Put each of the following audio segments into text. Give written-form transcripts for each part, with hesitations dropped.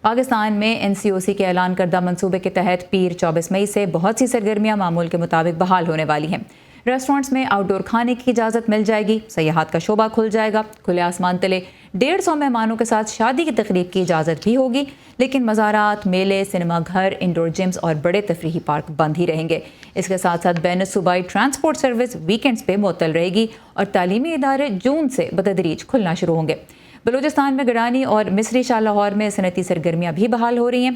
پاکستان میں NCOC کے اعلان کردہ منصوبے کے تحت پیر 24 مئی سے بہت سی سرگرمیاں معمول کے مطابق بحال ہونے والی ہیں۔ ریسٹورنٹس میں آؤٹ ڈور کھانے کی اجازت مل جائے گی، سیاحت کا شعبہ کھل جائے گا، کھلے آسمان تلے 150 مہمانوں کے ساتھ شادی کی تقریب کی اجازت بھی ہوگی، لیکن مزارات، میلے، سنیما گھر، انڈور جمز اور بڑے تفریحی پارک بند ہی رہیں گے۔ اس کے ساتھ ساتھ بین صوبائی ٹرانسپورٹ سروس ویکینڈز پہ معطل رہے گی اور تعلیمی ادارے جون سے بتدریج کھلنا شروع ہوں گے۔ بلوچستان میں گرانی اور مصری شاہ لاہور میں صنعتی سرگرمیاں بھی بحال ہو رہی ہیں۔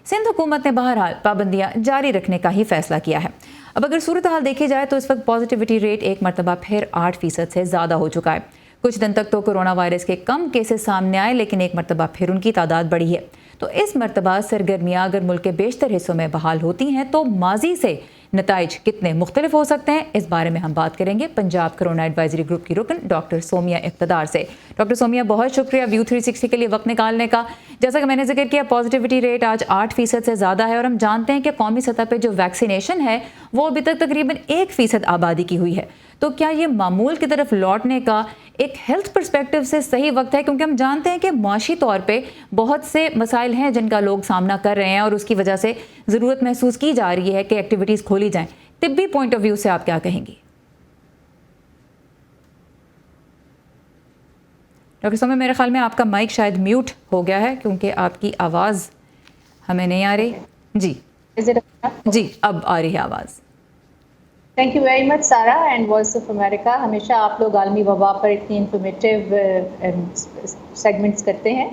سندھ حکومت نے بہرحال پابندیاں جاری رکھنے کا ہی فیصلہ کیا ہے۔ اب اگر صورتحال دیکھی جائے تو اس وقت پازیٹیوٹی ریٹ ایک مرتبہ پھر 8% سے زیادہ ہو چکا ہے۔ کچھ دن تک تو کورونا وائرس کے کم کیسز سامنے آئے، لیکن ایک مرتبہ پھر ان کی تعداد بڑھی ہے۔ تو اس مرتبہ سرگرمیاں اگر ملک کے بیشتر حصوں میں بحال ہوتی ہیں تو ماضی سے نتائج کتنے مختلف ہو سکتے ہیں، اس بارے میں ہم بات کریں گے پنجاب کرونا ایڈوائزری گروپ کی رکن ڈاکٹر سومیہ اقتدار سے۔ ڈاکٹر سومیہ، بہت شکریہ ویو 360 کے لیے وقت نکالنے کا۔ جیسا کہ میں نے ذکر کیا، پازیٹیوٹی ریٹ آج 8% سے زیادہ ہے اور ہم جانتے ہیں کہ قومی سطح پہ جو ویکسینیشن ہے وہ ابھی تک تقریباً 1% آبادی کی ہوئی ہے۔ تو کیا یہ معمول کی طرف لوٹنے کا ایک ہیلتھ پرسپیکٹو سے صحیح وقت ہے؟ کیونکہ ہم جانتے ہیں کہ معاشی طور پہ بہت سے مسائل ہیں جن کا لوگ سامنا کر رہے ہیں اور اس کی وجہ سے ضرورت محسوس کی جا رہی ہے کہ ایکٹیویٹیز کھولی جائیں۔ طبی پوائنٹ آف ویو سے آپ کیا کہیں گی؟ ڈاکٹر سومیہ، میرے خیال میں آپ کا مائک شاید میوٹ ہو گیا ہے کیونکہ آپ کی آواز ہمیں نہیں آ رہی۔ جی اب آ رہی ہے آواز۔ تھینک یو ویری مچ سارا اینڈ وائس آف امریکہ۔ ہمیشہ آپ لوگ عالمی وبا پر اتنی انفارمیٹیو سیگمنٹس کرتے ہیں۔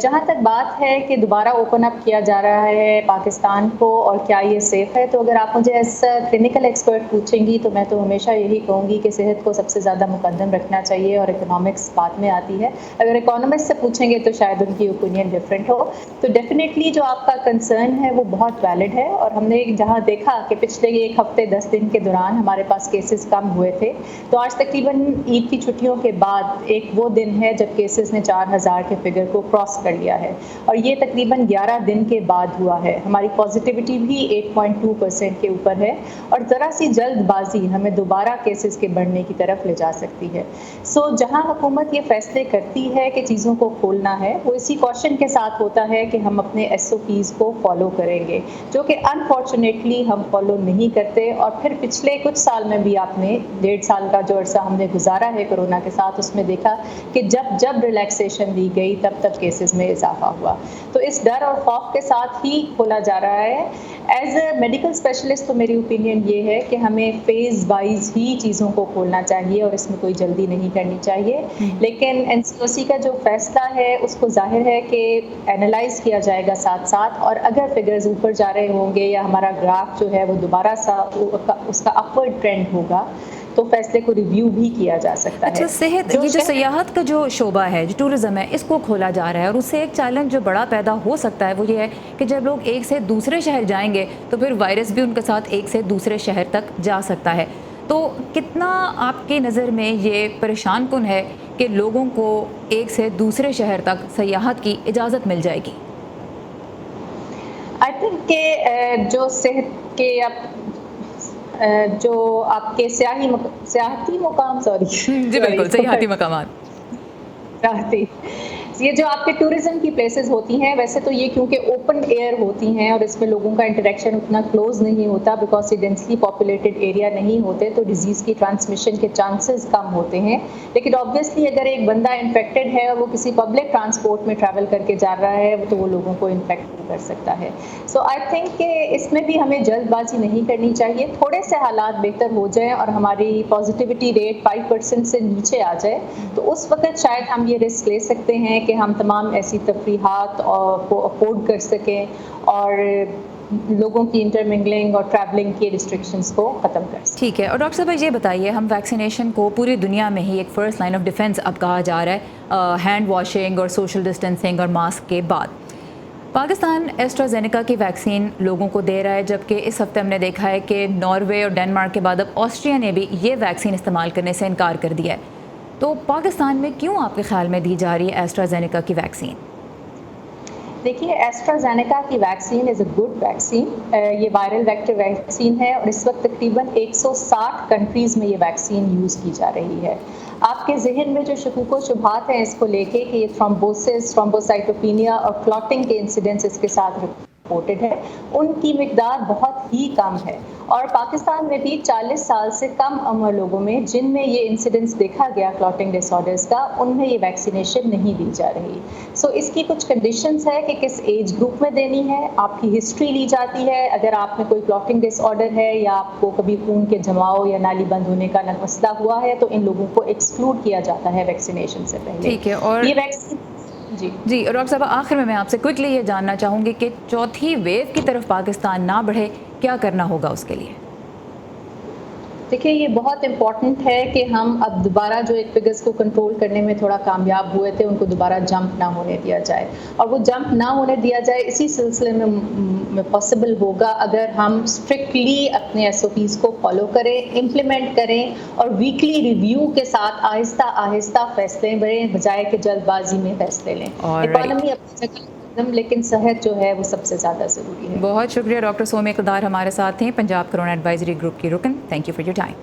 جہاں تک بات ہے کہ دوبارہ اوپن اپ کیا جا رہا ہے پاکستان کو اور کیا یہ سیف ہے، تو اگر آپ مجھے ایز کلینکل ایکسپرٹ پوچھیں گی تو میں تو ہمیشہ یہی کہوں گی کہ صحت کو سب سے زیادہ مقدم رکھنا چاہیے اور اکنامکس بعد میں آتی ہے۔ اگر اکانومسٹ سے پوچھیں گے تو شاید ان کی اوپینین ڈفرینٹ ہو۔ تو ڈیفینیٹلی جو آپ کا کنسرن ہے وہ بہت ویلڈ ہے، اور ہم نے جہاں دیکھا کہ پچھلے 1 ہفتے 10 دن کے دوران ہمارے پاس کیسز کم ہوئے تھے، تو آج تقریباً عید کی چھٹیوں کے بعد ایک وہ دن ہے جب کیسز نے 4000 کے فگر کو کراس کر لیا ہے، اور یہ تقریباً 11 دن کے بعد ہوا ہے۔ ہماری پازیٹیوٹی بھی 8.2% کے اوپر ہے، اور ذرا سی جلد بازی ہمیں دوبارہ کیسز کے بڑھنے کی طرف لے جا سکتی ہے۔ جہاں حکومت یہ فیصلے کرتی ہے کہ چیزوں کو کھولنا ہے، وہ اسی کوشن کے ساتھ ہوتا ہے کہ ہم اپنے SOPs کو فالو کریں گے، جو کہ انفارچونیٹلی ہم فالو نہیں کرتے۔ اور پھر پچھلے کچھ سال میں بھی آپ نے 1.5 سال کا جو عرصہ ہم نے گزارا ہے کورونا کے ساتھ، اس میں دیکھا کہ جب ریلیکسیشن دی گئی تب کیسز میں اضافہ ہوا۔ تو اس ڈر اور خوف کے ساتھ ہی کھولا جا رہا ہے۔ ایز اے میڈیکل اسپیشلسٹ تو میری اوپینین یہ ہے کہ ہمیں فیز وائز ہی چیزوں کو کھولنا چاہیے اور اس میں کوئی جلدی نہیں کرنی چاہیے۔ لیکن NCOC کا جو فیصلہ ہے اس کو ظاہر ہے کہ اینالائز کیا جائے گا ساتھ ساتھ، اور اگر فگرز اوپر جا رہے ہوں گے یا ہمارا گراف جو ہے وہ دوبارہ اس کا اپورڈ ٹرینڈ ہوگا تو فیصلے کو ریویو بھی کیا جا سکتا ہے۔ اچھا، صحت، یہ جو سیاحت کا جو شعبہ ہے، جو ٹورزم ہے، اس کو کھولا جا رہا ہے، اور اس سے ایک چیلنج جو بڑا پیدا ہو سکتا ہے وہ یہ ہے کہ جب لوگ ایک سے دوسرے شہر جائیں گے تو پھر وائرس بھی ان کے ساتھ ایک سے دوسرے شہر تک جا سکتا ہے۔ تو کتنا آپ کی نظر میں یہ پریشان کن ہے کہ لوگوں کو ایک سے دوسرے شہر تک سیاحت کی اجازت مل جائے گی؟ آئی تھنک کہ جو صحت کے جو آپ کے سیاحتی مقام جی بالکل، سیاحتی مقامات، یہ جو آپ کے ٹورزم کی پلیسز ہوتی ہیں، ویسے تو یہ کیونکہ اوپن ایئر ہوتی ہیں اور اس میں لوگوں کا انٹریکشن اتنا کلوز نہیں ہوتا، بیکاز یہ ڈینسلی پاپولیٹڈ ایریا نہیں ہوتے، تو ڈیزیز کی ٹرانسمیشن کے چانسز کم ہوتے ہیں۔ لیکن آبویسلی اگر ایک بندہ انفیکٹڈ ہے اور وہ کسی پبلک ٹرانسپورٹ میں ٹریول کر کے جا رہا ہے تو وہ لوگوں کو انفیکٹ کر سکتا ہے۔ آئی تھنک کہ اس میں بھی ہمیں جلد بازی نہیں کرنی چاہیے۔ تھوڑے سے حالات بہتر ہو جائیں اور ہماری پازیٹیوٹی ریٹ 5% سے نیچے آ جائے تو اس وقت شاید ہم یہ رسک لے سکتے ہیں کہ ہم تمام ایسی تفریحات کو افورڈ کر سکیں اور لوگوں کی انٹرمنگلنگ اور ٹریولنگ کی ریسٹرکشنز کو ختم کر سکیں۔ ٹھیک ہے، اور ڈاکٹر صاحب یہ بتائیے، ہم ویکسینیشن کو پوری دنیا میں ہی ایک فرسٹ لائن آف ڈیفینس اب کہا جا رہا ہے، ہینڈ واشنگ اور سوشل ڈسٹینسنگ اور ماسک کے بعد پاکستان ایسٹرازینیکا کی ویکسین لوگوں کو دے رہا ہے، جبکہ اس ہفتے ہم نے دیکھا ہے کہ ناروے اور ڈنمارک کے بعد اب آسٹریا نے بھی یہ ویکسین استعمال کرنے سے انکار کر دیا ہے۔ تو پاکستان میں کیوں آپ کے خیال میں دی جا رہی ہے ایسٹرازینیکا کی ویکسین؟ دیکھیے، ایسٹرازینیکا کی vaccine is a good vaccine. یہ وائرل ویکٹر ویکسین ہے اور اس وقت تقریباً 160 کنٹریز میں یہ ویکسین یوز کی جا رہی ہے۔ آپ کے ذہن میں جو شکوک و شبہات ہیں اس کو لے کے کہ یہ تھرومبوسس، تھرومبوسائٹوپینیا اور کلاٹنگ کے انسیڈنٹس اس کے ساتھ رپورٹڈ ہے، ان کی مقدار بہت ہی کم ہے، اور پاکستان میں بھی 40 سال سے کم عمر لوگوں میں جن میں یہ انسیڈنس دیکھا گیا کلاٹنگ ڈس آرڈرز کا، ان میں یہ ویکسینیشن نہیں دی جا رہی۔ سو اس کی کچھ کنڈیشنز ہے کہ کس ایج گروپ میں دینی ہے، آپ کی ہسٹری لی جاتی ہے، اگر آپ میں کوئی کلاٹنگ ڈس آرڈر ہے یا آپ کو کبھی خون کے جماؤ یا نالی بند ہونے کا مسئلہ ہوا ہے تو ان لوگوں کو ایکسکلوڈ کیا جاتا ہے ویکسینیشن سے پہلے۔ ٹھیک ہے، اور یہ ویکسین جی اور ڈاکٹر صاحب آخر میں آپ سے کوئکلی یہ جاننا چاہوں گی کہ چوتھی ویو کی طرف پاکستان نہ بڑھے، کیا کرنا ہوگا اس کے لیے؟ دیکھیے یہ بہت امپورٹنٹ ہے کہ ہم اب دوبارہ جو ایک فگرز کو کنٹرول کرنے میں تھوڑا کامیاب ہوئے تھے ان کو دوبارہ جمپ نہ ہونے دیا جائے، اور وہ جمپ نہ ہونے دیا جائے اسی سلسلے میں پاسبل ہوگا اگر ہم اسٹرکٹلی اپنے ایس او پیز کو فالو کریں، امپلیمنٹ کریں اور ویکلی ریویو کے ساتھ آہستہ آہستہ فیصلے بڑھیں بجائے کہ جلد بازی میں فیصلے لیں۔ اکانومی اپنی جگہ لیکن صحت جو ہے وہ سب سے زیادہ ضروری ہے۔ بہت شکریہ ڈاکٹر سومی اقتدار ہمارے ساتھ ہیں، پنجاب کرونا ایڈوائزری گروپ کی رکن۔ Thank you for your time.